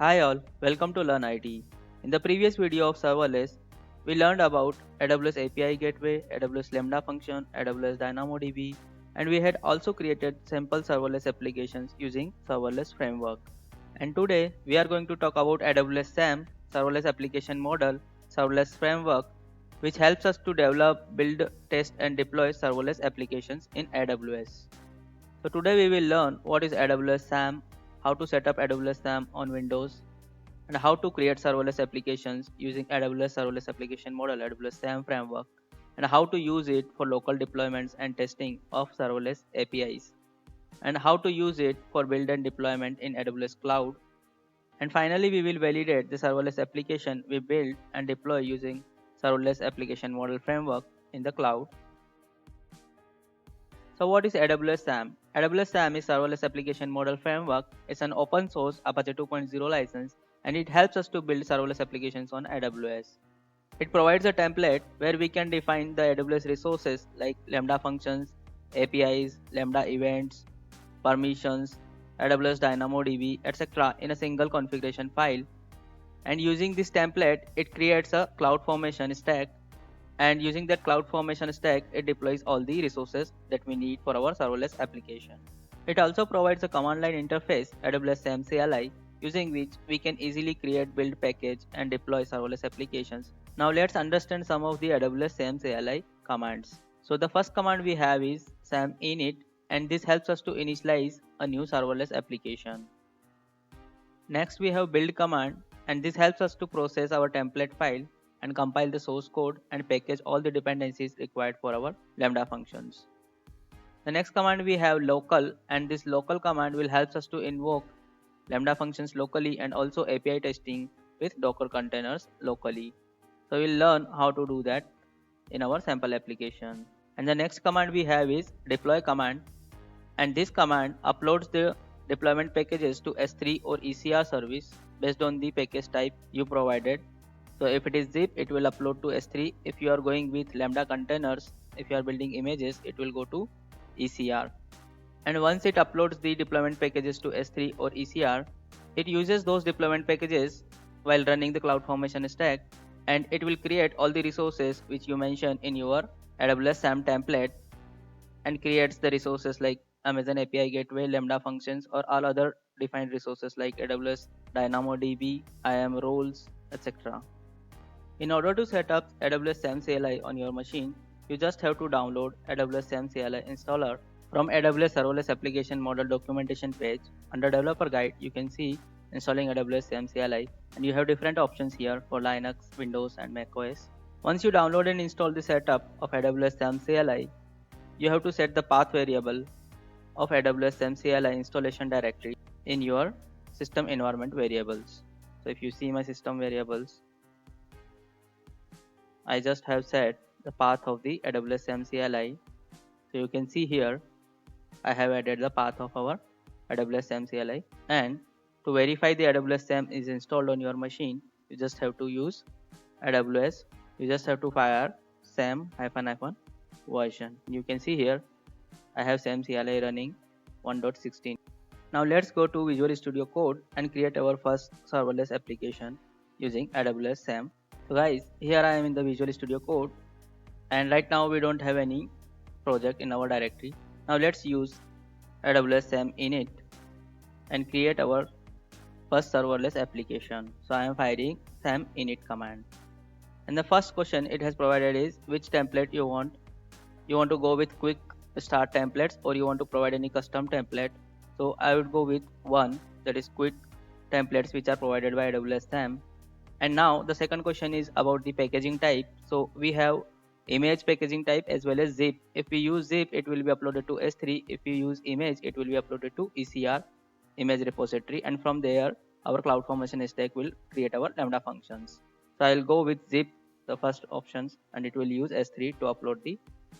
Hi all, welcome to Learn IT. In the previous video of serverless, we learned about AWS API Gateway, AWS Lambda function, AWS DynamoDB, and we had also created simple serverless applications using serverless framework. And today we are going to talk about AWS SAM, serverless application model, serverless framework, which helps us to develop, build, test and deploy serverless applications in AWS. So today we will learn what is AWS SAM, how to set up AWS SAM on Windows, and how to create serverless applications using AWS Serverless Application Model AWS SAM framework, and how to use it for local deployments and testing of serverless APIs, and how to use it for build and deployment in AWS Cloud. And finally, we will validate the serverless application we build and deploy using Serverless Application Model Framework in the cloud. So what is AWS SAM? AWS SAM is Serverless Application Model Framework. It's an open source Apache 2.0 license and it helps us to build serverless applications on AWS. It provides a template where we can define the AWS resources like Lambda functions, APIs, Lambda events, permissions, AWS DynamoDB, etc. in a single configuration file. And using this template, it creates a CloudFormation stack, and using that CloudFormation stack, it deploys all the resources that we need for our serverless application. It also provides a command line interface, AWS SAM CLI, using which we can easily create, build, package, and deploy serverless applications. Now let's understand some of the AWS SAM CLI commands. So the first command we have is SAM init, and this helps us to initialize a new serverless application. Next we have build command, and this helps us to process our template file and compile the source code and package all the dependencies required for our Lambda functions. The next command we have local, and this local command will help us to invoke Lambda functions locally and also API testing with Docker containers locally. So we'll learn how to do that in our sample application. And the next command we have is deploy command, and this command uploads the deployment packages to S3 or ECR service based on the package type you provided. So if it is zip, it will upload to S3. If you are going with Lambda containers, if you are building images, it will go to ECR. And once it uploads the deployment packages to S3 or ECR, it uses those deployment packages while running the CloudFormation stack, and it will create all the resources which you mentioned in your AWS SAM template, and creates the resources like Amazon API Gateway, Lambda functions, or all other defined resources like AWS DynamoDB, IAM roles, etc. In order to set up AWS SAM CLI on your machine, you just have to download AWS SAM CLI installer from AWS Serverless Application Model documentation page. Under Developer Guide, you can see installing AWS SAM CLI, and you have different options here for Linux, Windows, and macOS. Once you download and install the setup of AWS SAM CLI, you have to set the path variable of AWS SAM CLI installation directory in your system environment variables. So if you see my system variables, I just have set the path of the AWS SAM CLI. So you can see here I have added the path of our AWS SAM CLI, and to verify the AWS SAM is installed on your machine, you just have to use AWS. You just have to fire SAM version. You can see here I have SAM CLI running 1.16. Now let's go to Visual Studio Code and create our first serverless application using AWS SAM. So guys, here I am in the Visual Studio Code, and right now we don't have any project in our directory. Now let's use AWS SAM init and create our first serverless application. So I am firing SAM init command. And the first question it has provided is which template you want. You want to go with quick start templates, or you want to provide any custom template. So I would go with one, that is quick templates, which are provided by AWS SAM. And now the second question is about the packaging type. So we have image packaging type as well as zip. If we use zip, it will be uploaded to S3. If we use image, it will be uploaded to ECR image repository, and from there our CloudFormation stack will create our Lambda functions. So I'll go with zip, the first options, and it will use S3 to upload the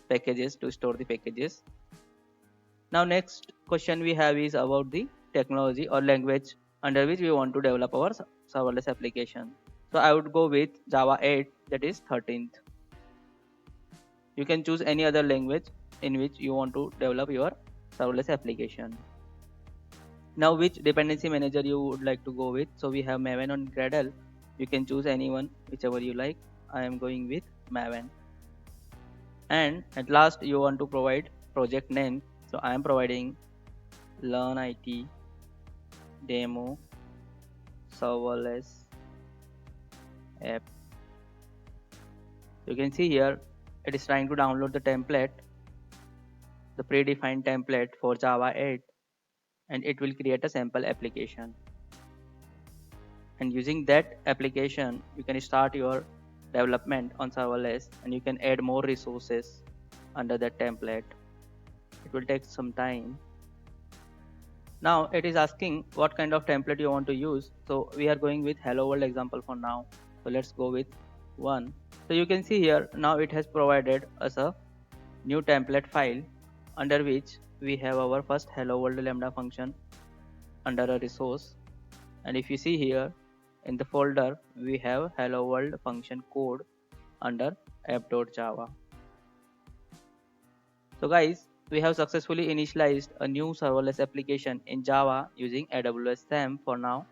packages, to store the packages. Now next question we have is about the technology or language under which we want to develop our serverless application. So I would go with Java 8, that is 13th. You can choose any other language in which you want to develop your serverless application. Now which dependency manager you would like to go with? So we have Maven on Gradle. You can choose anyone, whichever you like. I am going with Maven. And at last you want to provide project name. So I am providing Learn IT Demo Serverless App. You can see here it is trying to download the template, the predefined template for Java 8, and it will create a sample application. And using that application you can start your development on serverless, and you can add more resources under that template. It will take some time. Now it is asking what kind of template you want to use, so we are going with hello world example for now. So let's go with one. So you can see here now it has provided us a new template file under which we have our first hello world lambda function under a resource. And if you see here in the folder we have hello world function code under app.java. So guys, we have successfully initialized a new serverless application in Java using AWS SAM for now.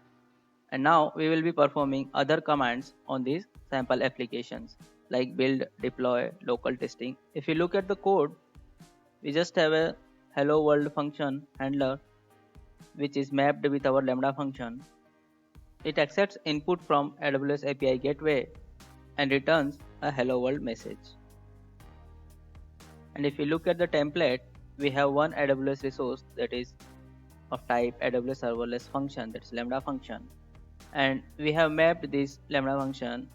And now we will be performing other commands on these sample applications like build, deploy, local testing. If you look at the code, we just have a hello world function handler which is mapped with our lambda function. It accepts input from AWS API gateway and returns a hello world message. And if you look at the template, we have one AWS resource that is of type AWS serverless function, that's lambda function. And we have mapped this lambda function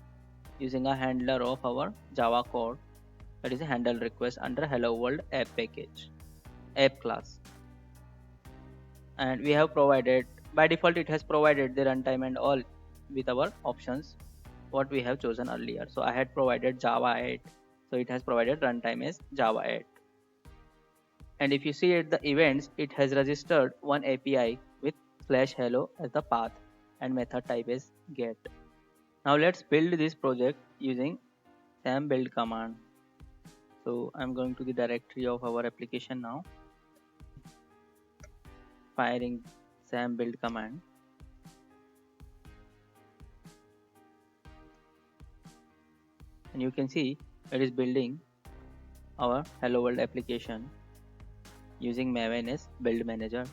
using a handler of our Java code, that is a handle request under hello world app package, app class. And we have provided, by default it has provided the runtime and all with our options what we have chosen earlier. So I had provided Java 8, so it has provided runtime as Java 8. And if you see at the events, it has registered one API with /hello as the path and method type is get. Now let's build this project using sam build command. So I'm going to the directory of our application now, firing sam build command. And you can see it is building our hello world application using Maven as build manager.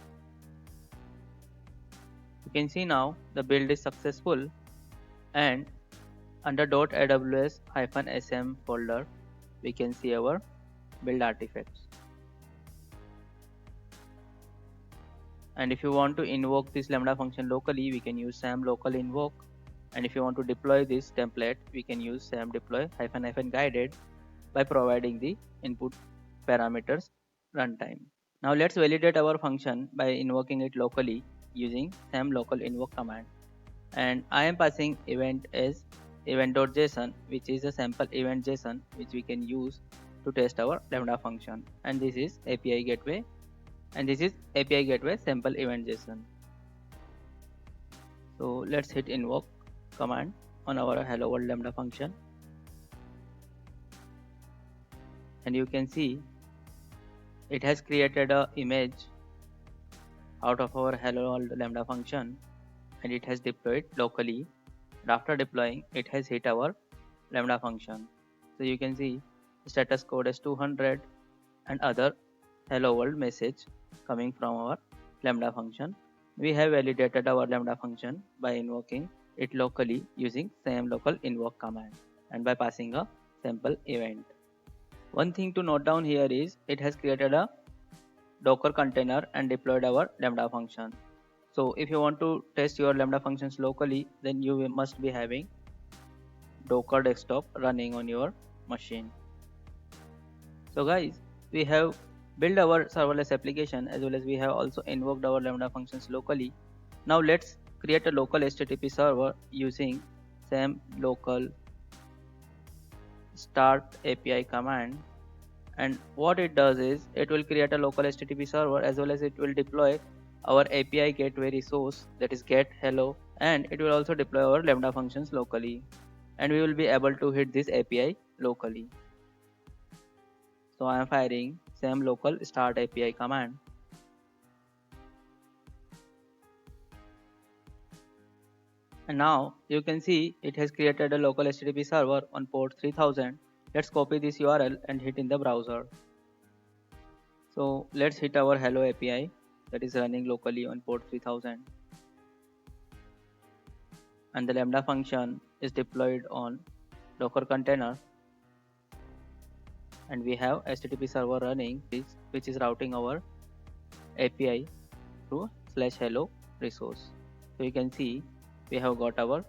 You can see now the build is successful, and under .aws-sm folder we can see our build artifacts. And if you want to invoke this lambda function locally, we can use sam local invoke. And if you want to deploy this template, we can use sam deploy -- guided by providing the input parameters runtime. Now let's validate our function by invoking it locally using sam local invoke command. And I am passing event as event.json, which is a sample event JSON which we can use to test our lambda function. And this is API gateway, and this is API gateway sample event JSON. So let's hit invoke command on our hello world lambda function, and you can see it has created a image out of our hello world lambda function, and it has deployed locally. And after deploying, it has hit our lambda function. So you can see status code is 200 and other hello world message coming from our lambda function. We have validated our lambda function by invoking it locally using sam local invoke command and by passing a sample event. One thing to note down here is it has created a Docker container and deployed our lambda function. So if you want to test your lambda functions locally, then you must be having Docker desktop running on your machine. So guys, we have built our serverless application as well as we have also invoked our lambda functions locally. Now let's create a local HTTP server using sam local start API command. And what it does is it will create a local HTTP server as well as it will deploy our API gateway resource, that is get hello, and it will also deploy our lambda functions locally, and we will be able to hit this API locally. So I am firing sam local start API command, And now you can see it has created a local HTTP server on port 3000. Let's copy this URL and hit in the browser. So let's hit our Hello API that is running locally on port 3000. And the Lambda function is deployed on Docker container. And we have HTTP server running which is routing our API through /hello resource. So you can see we have got our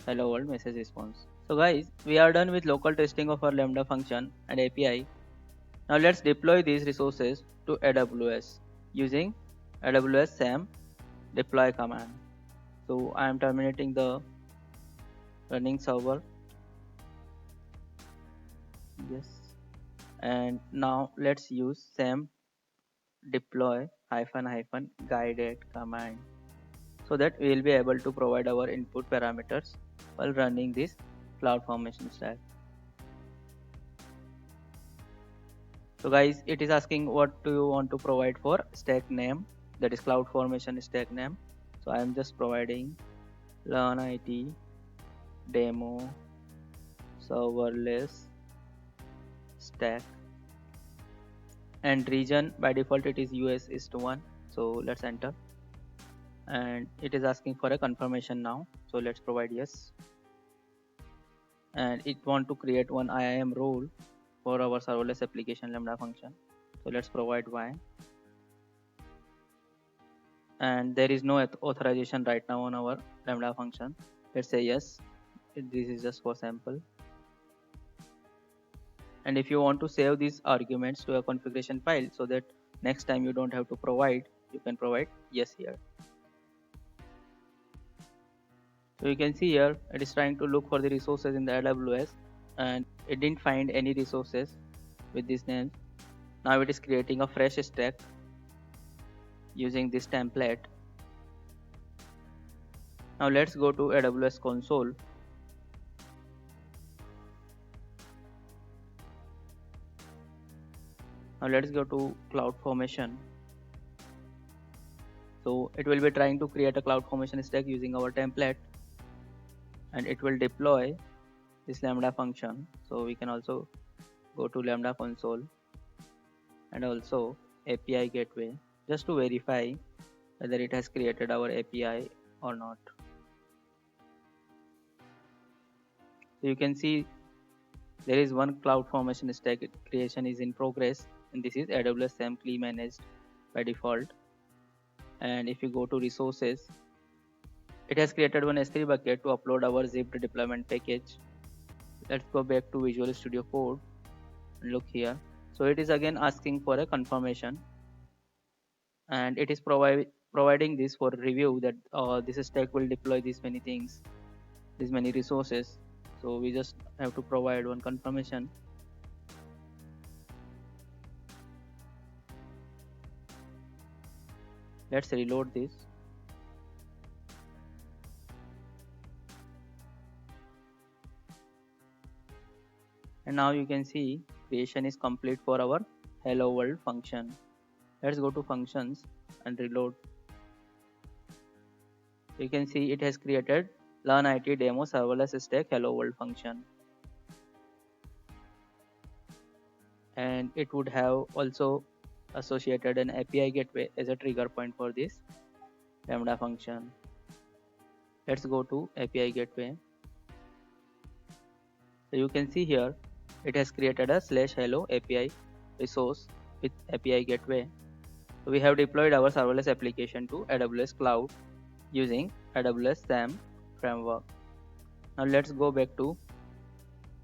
hello world message response. So guys, we are done with local testing of our Lambda function and API. Now let's deploy these resources to AWS using AWS SAM deploy command. So I am terminating the running server. Yes. And now let's use SAM deploy -- guided command so that we will be able to provide our input parameters while running this CloudFormation stack. So guys, it is asking what do you want to provide for stack name, that is CloudFormation stack name. So I am just providing learn IT demo serverless stack, and region by default it is US East 1. So let's enter, and it is asking for a confirmation now. So let's provide yes, and it want to create one IAM role for our serverless application Lambda function. So let's provide Y, and there is no authorization right now on our Lambda function. Let's say yes, this is just for sample. And if you want to save these arguments to a configuration file so that next time you don't have to provide, you can provide yes here. So you can see here it is trying to look for the resources in the AWS, and it didn't find any resources with this name. Now it is creating a fresh stack using this template. Now let's go to AWS console. Now let's go to CloudFormation. So it will be trying to create a CloudFormation stack using our template, and it will deploy this Lambda function. So we can also go to Lambda console and also API gateway just to verify whether it has created our API or not. So you can see there is one CloudFormation stack creation is in progress, and this is AWS SAM CLI managed by default. And if you go to resources, it has created one S3 bucket to upload our zipped deployment package. Let's go back to Visual Studio Code and look here. So it is again asking for a confirmation, and it is providing this for review that this stack will deploy these many things, these many resources. So we just have to provide one confirmation. Let's reload this. And now you can see creation is complete for our hello world function. Let's go to functions and reload. You can see it has created learn IT demo serverless stack hello world function, and it would have also associated an API gateway as a trigger point for this Lambda function. Let's go to API gateway. So you can see here it has created a /hello API resource with API gateway. So we have deployed our serverless application to AWS cloud using AWS SAM framework. Now let's go back to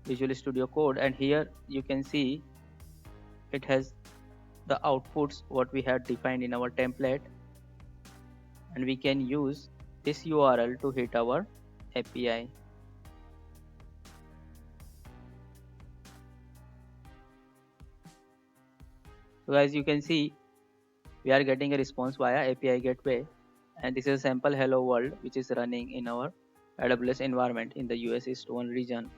Visual Studio Code, and here you can see it has the outputs what we had defined in our template, and we can use this URL to hit our API. So as you can see, we are getting a response via API gateway, and this is a sample hello world which is running in our AWS environment in the US East 1 region.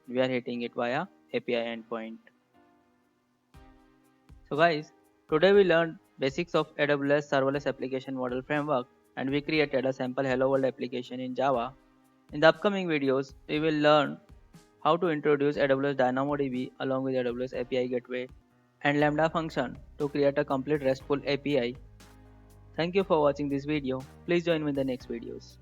We are hitting it via API endpoint. So guys, today we learned basics of AWS serverless application model framework, and we created a sample hello world application in Java In the upcoming videos, we will learn how to introduce AWS DynamoDB along with AWS API Gateway and Lambda function to create a complete RESTful API. Thank you for watching this video. Please join me in the next videos.